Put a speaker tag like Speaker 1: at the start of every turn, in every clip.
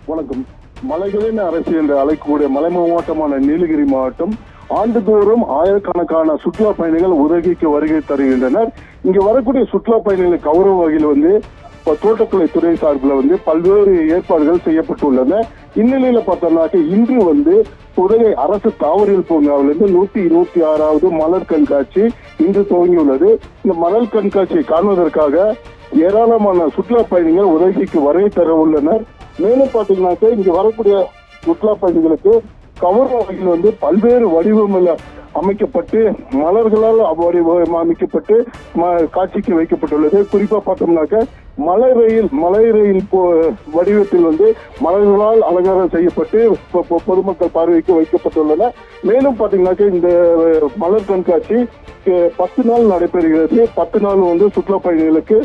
Speaker 1: வணக்கம். மலைகளின் அரசு என்று அழைக்கக்கூடிய மலை மாவட்டமான நீலகிரி மாவட்டம் ஆண்டுதோறும் ஆயிரக்கணக்கான சுற்றுலா பயணிகள் உதகைக்கு வருகை தருகின்றனர். இங்கு வரக்கூடிய சுற்றுலா பயணிகளை கௌரவ வகையில் தோட்டக்கலை துறை சார்பில் பல்வேறு ஏற்பாடுகள் செய்யப்பட்டுள்ளன. இந்நிலையில பார்த்தோம்னாக்க இன்று உதகை அரசு தாவரியல் பூங்காவிலிருந்து 126வது மலர் கண்காட்சி இன்று துவங்கியுள்ளது. இந்த மலர் கண்காட்சியை காணுவதற்காக ஏராளமான சுற்றுலா பயணிகள் உதகைக்கு வருகை தர உள்ளனர். மேலும் பாத்தீங்கன்னாக்க இங்கு வரக்கூடிய சுற்றுலா பயணிகளுக்கு கௌரவ வகையில் பல்வேறு வடிவங்கள் அமைக்கப்பட்டு மலர்களால் அமைக்கப்பட்டு காட்சிக்கு வைக்கப்பட்டுள்ளது. குறிப்பா பார்த்தோம்னாக்க மலை ரயில் வடிவத்தில் மலர்களால் அலங்காரம் செய்யப்பட்டு பொதுமக்கள் பார்வைக்கு வைக்கப்பட்டுள்ளன. மேலும் பாத்தீங்கன்னாக்க இந்த மலர் கண்காட்சி 10 நாள் நடைபெறுகிறது. 10 நாள் சுற்றுலா பயணிகளுக்கு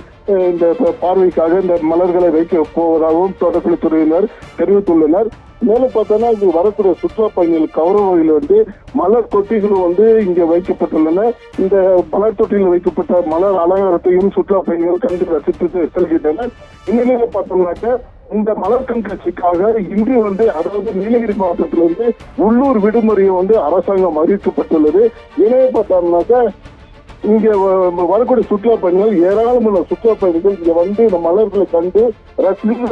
Speaker 1: இந்த பார்வைக்காக இந்த மலர்களை வைக்க போவதாகவும் தோட்டக்கலைத்துறையினர் தெரிவித்துள்ளனர். மேலும் பார்த்தோம்னா இங்கு வரக்கூடிய சுற்றுலா பயணிகள் கௌரவ வகையில் மலர் தொட்டிகளும் இங்க வைக்கப்பட்டுள்ளன. இந்த மலர் தொட்டியில் வைக்கப்பட்ட மலர் அலங்காரத்தையும் சுற்றுலா பயணிகள் கண்டு ரசித்து செல்கின்றனர். இந்நிலையில பார்த்தோம்னாக்க இந்த மலர் கண்காட்சிக்காக இன்று அதாவது நீலகிரி மாவட்டத்தில் உள்ளூர் விடுமுறையை அரசாங்கம் அறிவிக்கப்பட்டுள்ளது. எனவே பார்த்தோம்னாக்க இங்க வரக்கூடிய சுற்றுலா பயணிகள் ஏராளமான சுற்றுலா பயணிகள் இங்க இந்த மலர்களை கண்டு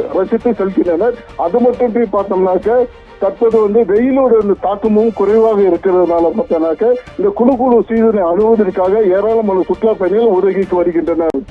Speaker 1: ரசித்து செல்கின்றனர். அது மட்டும் பார்த்தோம்னாக்க தற்போது வெயிலோட தாக்கமும் குறைவாக இருக்கிறதுனால பார்த்தோம்னாக்க இந்த குழு சீசனை அணுவதற்காக ஏராளமான சுற்றுலா பயணிகள் உதவிக்கு வருகின்றனர்.